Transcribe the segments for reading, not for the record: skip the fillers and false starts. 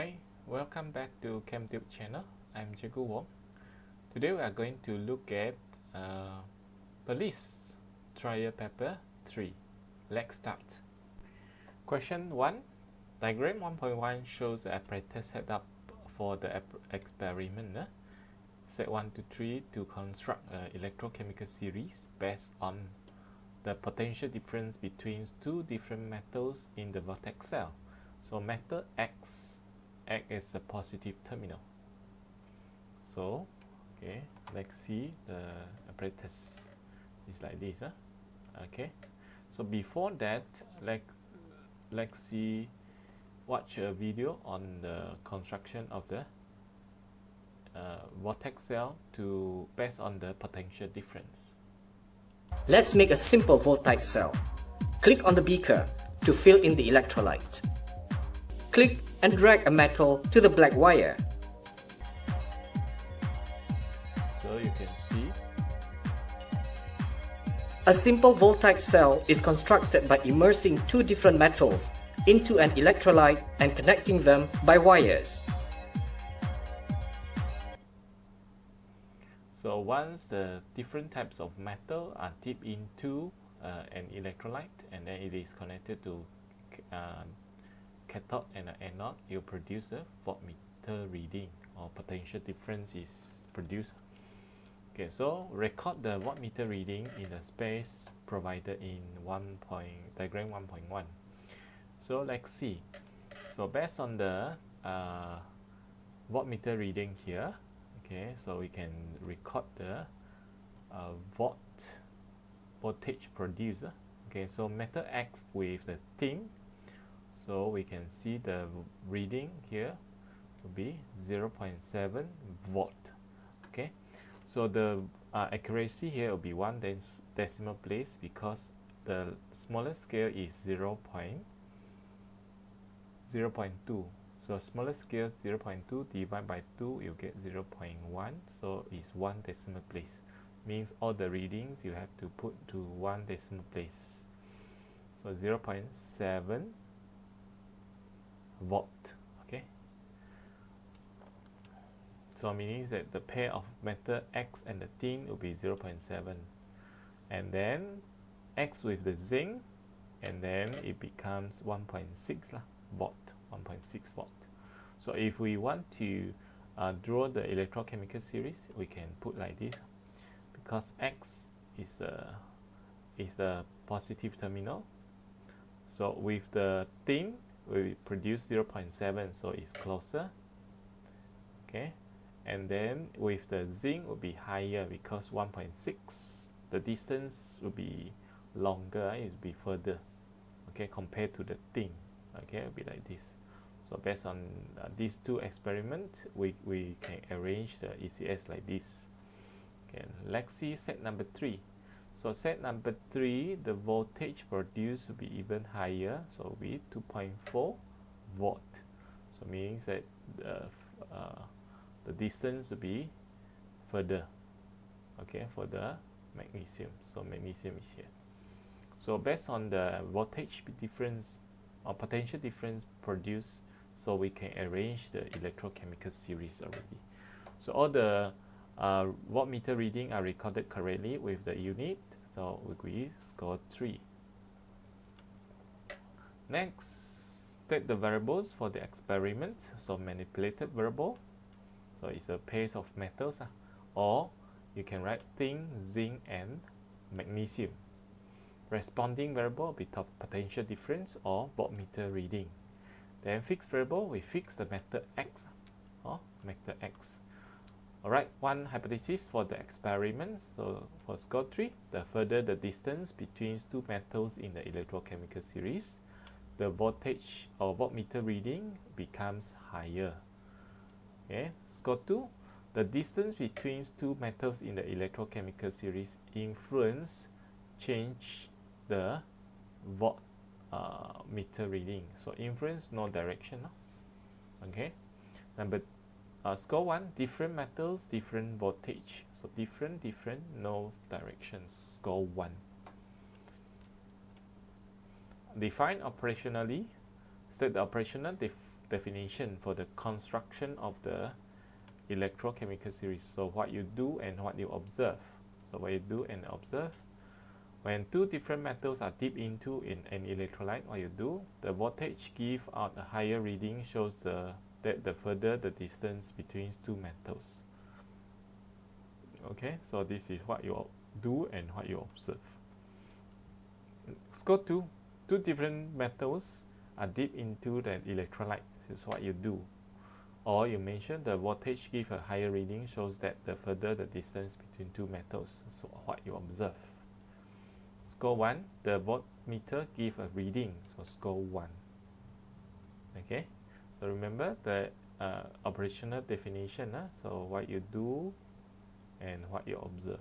Hi, welcome back to ChemTube channel. I'm Jagu Wong. Today we are going to look at Perlis trial paper 3. Let's start. Question 1. Diagram 1.1 shows the apparatus setup for the experiment. Set 1 to 3 to construct an electrochemical series based on the potential difference between two different metals in the vortex cell. So metal X acts as a positive terminal. So, okay, let's see the apparatus is like this. Okay, so before that, let's watch a video on the construction of the vortex cell based on the potential difference. Let's make a simple voltaic cell. Click on the beaker to fill in the electrolyte. Click and drag a metal to the black wire. So you can see a simple voltaic cell is constructed by immersing two different metals into an electrolyte and connecting them by wires. So once the different types of metal are dipped into an electrolyte and then it is connected to cathode and anode, you produce a voltmeter reading or potential difference is produced. Okay, so record the voltmeter reading in the space provided in diagram 1.1. So let's see. So based on the voltmeter reading here, okay, so we can record the voltage produced. Okay, so metal X with the tin, so we can see the reading here will be 0.7 volt. Okay, so the accuracy here will be 1 decimal place because the smallest scale is 0.2. So smallest scale 0.2 divided by 2, you get 0.1. So it's 1 decimal place. Means all the readings you have to put to 1 decimal place. So 0.7 volt. Okay. So meaning that the pair of metal X and the tin will be 0.7. And then X with the zinc, and then it becomes 1.6 volt. 1.6 volt. So if we want to draw the electrochemical series, we can put like this, because X is the positive terminal. So with the tin, we produce 0.7, so it's closer. Okay, and then with the zinc will be higher because 1.6. The distance will be longer, it will be further. Okay, compared to the tin. Okay, it will be like this. So based on these two experiments, we can arrange the ECS like this. Okay, let's see set number 3. So set number 3, the voltage produced will be even higher, so will be 2.4 volt. So means that the distance will be further. Okay, for the magnesium. So magnesium is here. So based on the voltage difference or potential difference produced, so we can arrange the electrochemical series already. So all the voltmeter reading are recorded correctly with the unit, so we score 3. Next, state the variables for the experiment. So manipulated variable, so it's a pair of metals, or you can write tin, zinc and magnesium. Responding variable will be potential difference or voltmeter reading. Then fixed variable, we fix the metal X or metal X. Alright, one hypothesis for the experiment. So for score 3, the further the distance between two metals in the electrochemical series, the voltage or voltmeter reading becomes higher. Okay, score 2, the distance between two metals in the electrochemical series change the voltmeter reading. So influence, no direction. Okay, score 1, different metals, different voltage. So different, no directions. Score 1. Define operationally. Set the operational definition for the construction of the electrochemical series. So what you do and what you observe. So what you do and observe, when two different metals are dipped into in an electrolyte, what you do, the voltage give out a higher reading, shows that the further the distance between two metals. Okay, so this is what you do and what you observe. Score 2, two different metals are dipped into the electrolyte. This is what you do. Or you mention the voltage give a higher reading, shows that the further the distance between two metals. So what you observe. Score 1, the voltmeter give a reading, so score 1. Okay, so remember the operational definition. So what you do and what you observe.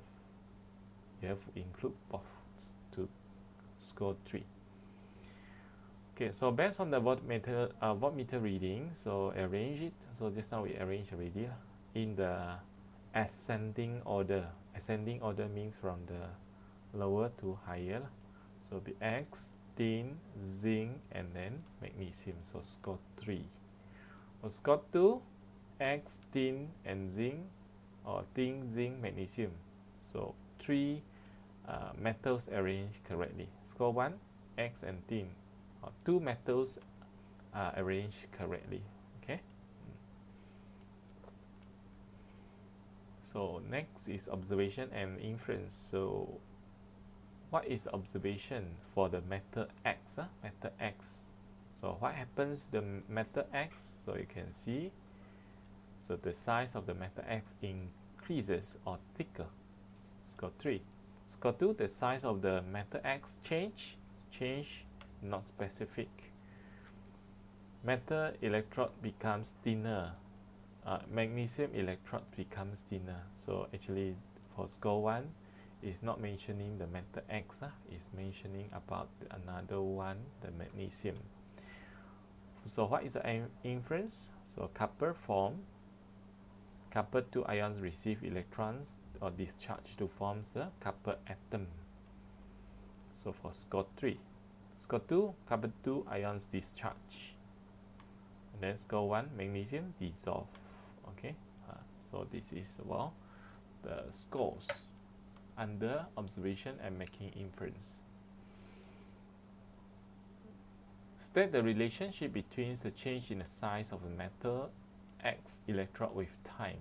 You have to include both to score 3. Okay, so based on the voltmeter reading, so arrange it. So just now we arranged already in the ascending order. Ascending order means from the lower to higher. So be X, tin, zinc, and then magnesium. So score 3. For score 2, X, tin, and zinc, or tin, zinc, magnesium. So 3 metals arranged correctly. Score 1, X and tin, or 2 metals arranged correctly. Okay. So next is observation and inference. So what is observation for the metal X? Metal X. So what happens to the metal X? So you can see, so the size of the metal X increases or thicker. Score 3. Score 2, the size of the metal X change, not specific. Metal electrode becomes thinner. Magnesium electrode becomes thinner. So actually for score 1, it's not mentioning the metal X, it's mentioning about another one, the magnesium. So what is the inference? So couple form, couple 2 ions receive electrons or discharge to form the couple atom. So for score 3, score 2, couple 2 ions discharge, and then score 1, magnesium dissolve. Okay, so this is well the scores under observation and making inference. State the relationship between the change in the size of a metal X electrode with time.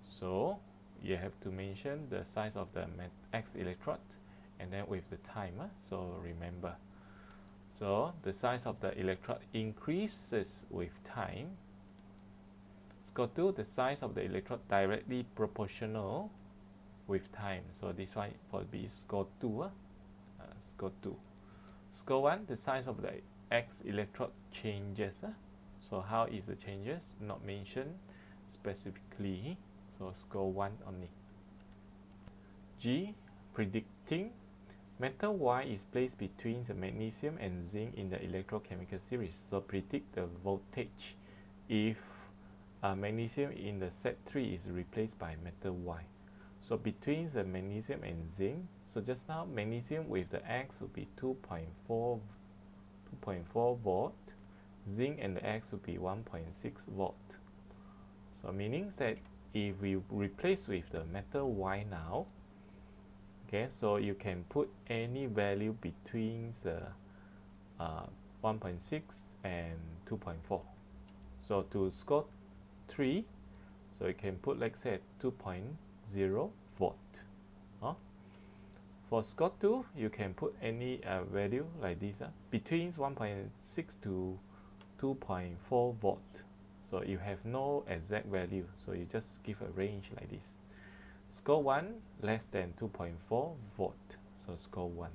So you have to mention the size of the X electrode and then with the time. So remember, so the size of the electrode increases with time. Score 2, the size of the electrode directly proportional with time. So this one will be score 2. Score 2. Score 1, the size of the X electrodes changes. So how is the changes? Not mentioned specifically. So score 1 only. G, predicting. Metal Y is placed between the magnesium and zinc in the electrochemical series. So predict the voltage if magnesium in the set 3 is replaced by metal Y. So between the magnesium and zinc, so just now magnesium with the X will be 2.4 volt, zinc and the X will be 1.6 volt. So meaning that if we replace with the metal Y now, okay, so you can put any value between the 1.6 and 2.4. So to score 3, so you can put, like say, 2.0 volt. For score 2, you can put any value like this, between 1.6 to 2.4 volt. So you have no exact value, so you just give a range like this. Score 1, less than 2.4 volt, so score 1.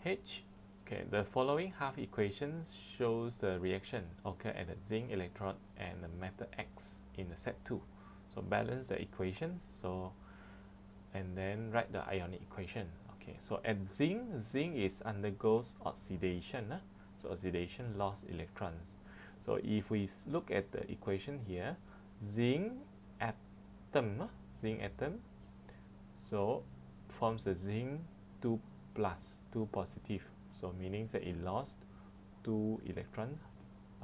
H, okay, the following half equations shows the reaction occur at the zinc electrode and the metal X in the set 2. So balance the equations, so and then write the ionic equation. Okay, so at zinc is undergoes oxidation. So oxidation lost electrons. So if we look at the equation here, zinc atom, so forms a zinc 2 plus, 2 positive. So meaning that it lost 2 electrons.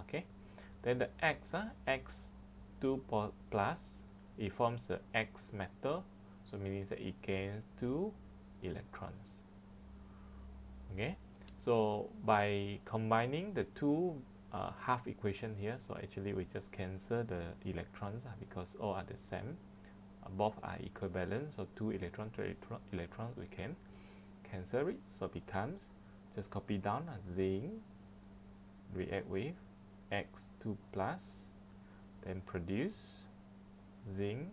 Okay, then the X, X2 plus, it forms the X metal, so meaning that it gains 2 electrons. Okay, so by combining the two half equation here, so actually we just cancel the electrons because all are the same, both are equivalent, so 2 electron to electron we can cancel it, so becomes, just copy down zinc react with X2 plus, then produce zinc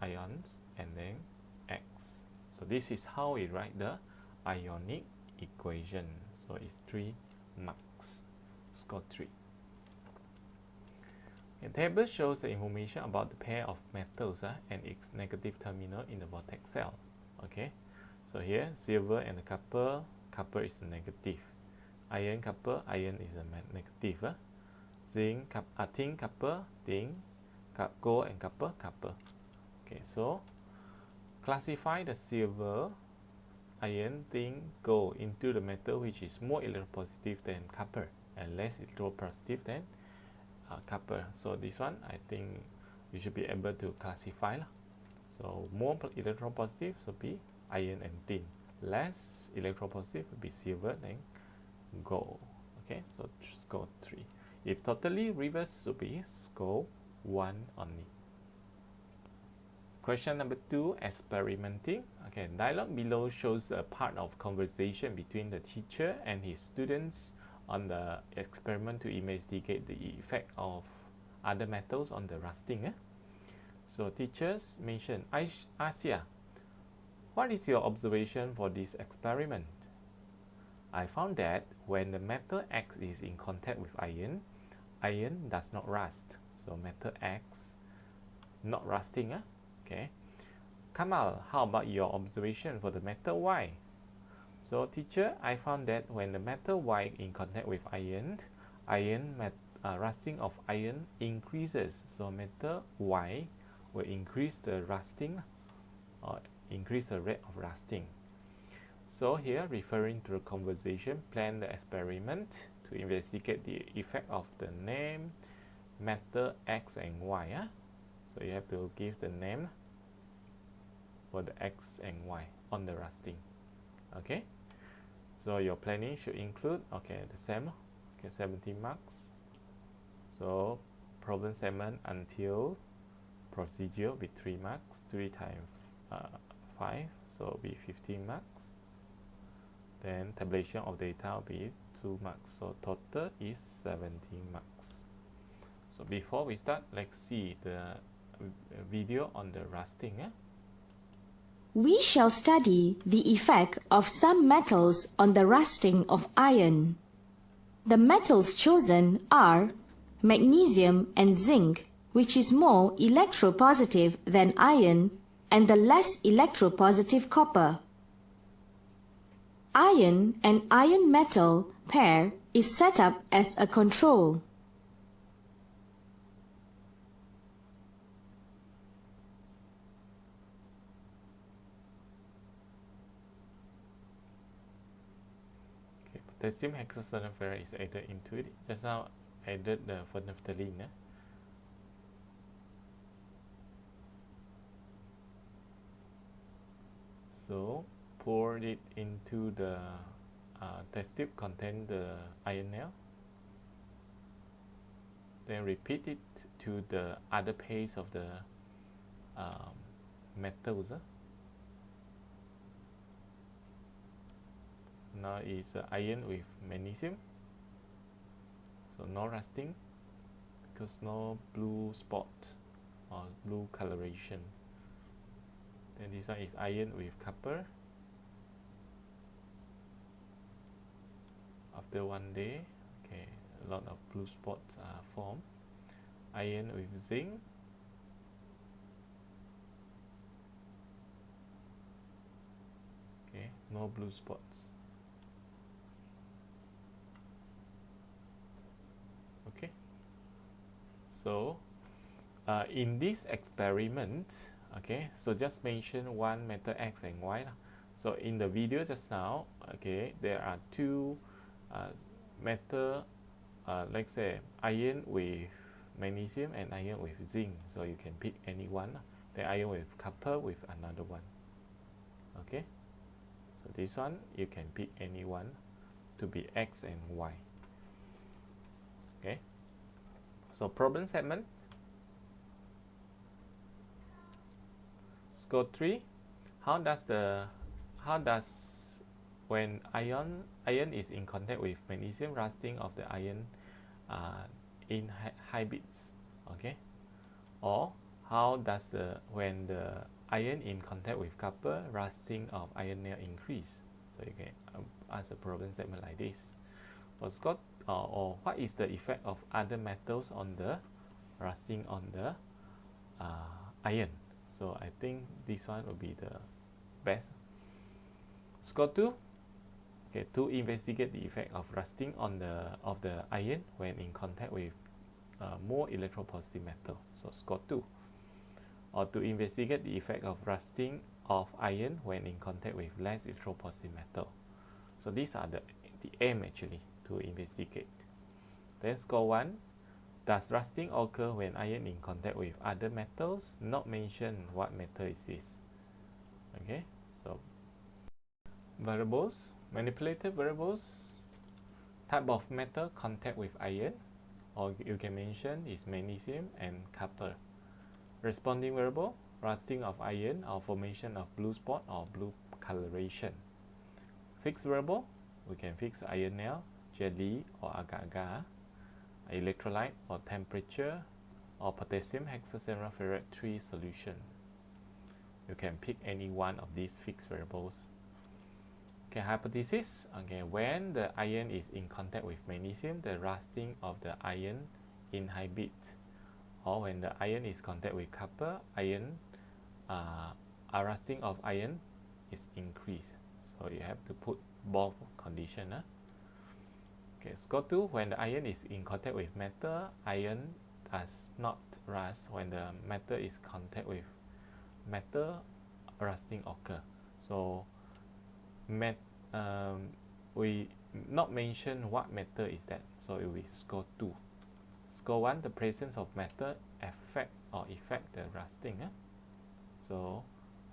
ions and then X. So this is how we write the ionic equation. So it's 3 marks, score 3. The table shows the information about the pair of metals and its negative terminal in the vortex cell. Okay, so here silver and the copper, copper is the negative. Iron, copper, iron is a negative. Zinc, tin, copper, tin, gold and copper, copper. Okay, so classify the silver, iron, tin, gold into the metal which is more electropositive than copper and less electropositive than copper. So this one I think you should be able to classify lah. So more electropositive should be iron and tin, less electropositive would be silver and gold. Okay, so score 3. If totally reverse should be score 1 only. Question number 2, experimenting. Okay, dialogue below shows a part of conversation between the teacher and his students on the experiment to investigate the effect of other metals on the rusting. So teachers mention, Asia, what is your observation for this experiment? I found that when the metal X is in contact with iron, iron does not rust. So metal X not rusting. Okay. Kamal, how about your observation for the metal Y? So teacher, I found that when the metal Y in contact with iron, rusting of iron increases. So metal Y will increase the rusting or increase the rate of rusting. So here, referring to the conversation, plan the experiment to investigate the effect of the name metal X and Y. So you have to give the name for the X and Y on the rusting. Okay, so your planning should include, okay, the same, okay, 17 marks. So problem statement until procedure with 3 marks, 3 times 5, so it'll be 15 marks. Then tabulation of data will be 2 marks, so total is 17 marks. So before we start, let's see the video on the rusting. We shall study the effect of some metals on the rusting of iron. The metals chosen are magnesium and zinc, which is more electropositive than iron, and the less electropositive copper. Iron and iron metal pair is set up as a control. Potassium hexasulfide is added into it. Just now added the phenolphthalein. So pour it into the test tube contain the iron nail. Then repeat it to the other pairs of the metals. Now is iron with magnesium, so no rusting because no blue spot or blue coloration. Then this one is iron with copper. After 1 day, okay, a lot of blue spots are formed. Iron with zinc. Okay, no blue spots. Okay, so in this experiment, okay, so just mention one metal X and Y. So in the video just now, okay, there are two metal, let's say iron with magnesium and iron with zinc, so you can pick any one. The iron with copper with another one. Okay, so this one you can pick any one to be X and Y. Okay, so problem segment. Score 3. How does when iron is in contact with magnesium, rusting of the iron inhibits? Okay, or how does when the iron in contact with copper, rusting of iron nail increase? So you can answer problem segment like this. For Scott, or what is the effect of other metals on the rusting on the iron? So I think this one will be the best. Score 2. Okay, to investigate the effect of rusting on the iron when in contact with more electropositive metal. So score 2. Or to investigate the effect of rusting of iron when in contact with less electropositive metal. So these are the aim actually to investigate. Then score 1. Does rusting occur when iron in contact with other metals? Not mention what metal is this. Okay, so variables, manipulated variables, type of metal contact with iron, or you can mention is magnesium and copper. Responding variable, rusting of iron or formation of blue spot or blue coloration. Fixed variable, we can fix iron nail, jelly or agar-agar, electrolyte or temperature, or potassium hexaceroferrate 3 solution. You can pick any one of these fixed variables. Okay, hypothesis. Okay, when the iron is in contact with magnesium, the rusting of the iron inhibits. Or when the iron is in contact with copper, rusting of iron is increased. So you have to put both conditions. Okay, score 2. When the iron is in contact with metal, iron does not rust. When the metal is in contact with metal, rusting occur. So we not mention what metal is that, so it will score 2. Score 1. The presence of metal affect the rusting. So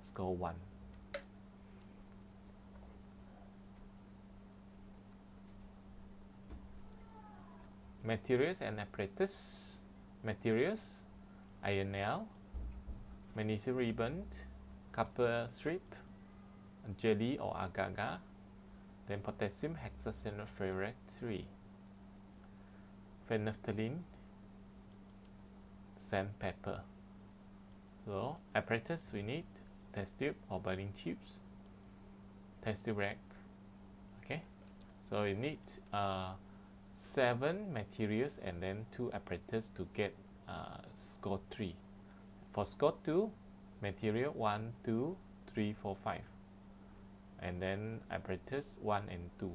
score 1. Materials and apparatus. Materials: iron nail, magnesium ribbon, copper strip, jelly or agar-agar, then potassium hexaceroferrate 3, phenolphthalein, sandpaper. So apparatus, we need test tube or boiling tubes, test tube rack. Okay, so you need 7 materials and then 2 apparatus to get score 3. For score 2, material 1, 2, 3, 4, 5, and then apparatus 1 and 2.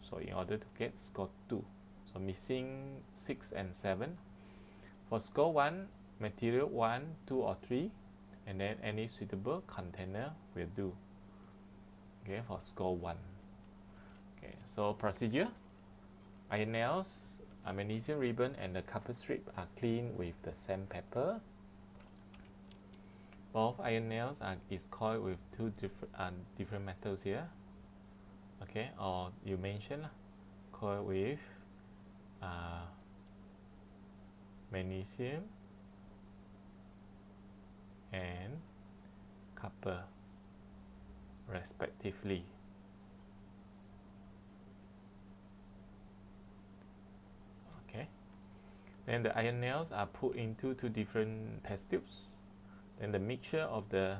So in order to get score 2, so missing 6 and 7. For score 1, material 1, 2 or 3, and then any suitable container will do. Okay, for score 1. Okay, so procedure: iron nails, magnesium ribbon and the copper strip are cleaned with the sandpaper. Both iron nails is coiled with 2 different metals here. Okay, or you mention coil with magnesium and copper respectively. Okay, then the iron nails are put into 2 different test tubes. Then the mixture of the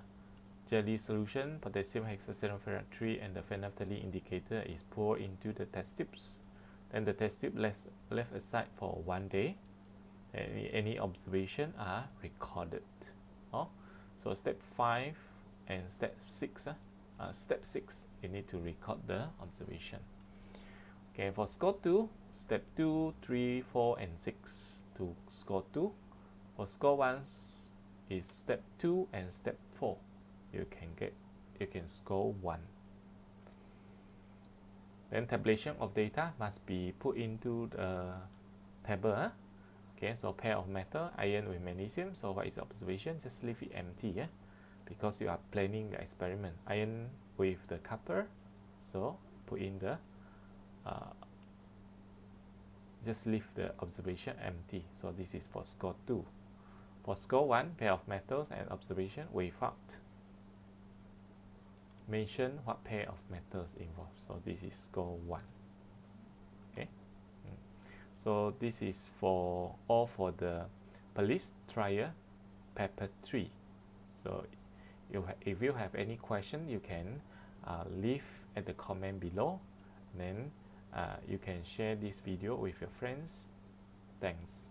jelly solution, potassium hexaceroferrate 3 and the phenolphthalein indicator is poured into the test tubes. Then the test tube left aside for 1 day. Any observation are recorded. So step 5 and step 6. Step 6, you need to record the observation. Okay, for score 2, step 2, 3, 4 and 6 to score 2. For score 1 is step 2 and step 4. You can score 1. Then tabulation of data must be put into the table. Okay, so pair of metal, iron with magnesium. So what is the observation? Just leave it empty, because you are planning the experiment. Iron with the copper, so put in the just leave the observation empty. So this is for score 2. For score 1, pair of metals and observation without mention what pair of metals involved. So this is score 1. Okay. So this is for all for the Perlis trial paper 3. So if you have any question, you can leave at the comment below. Then you can share this video with your friends. Thanks.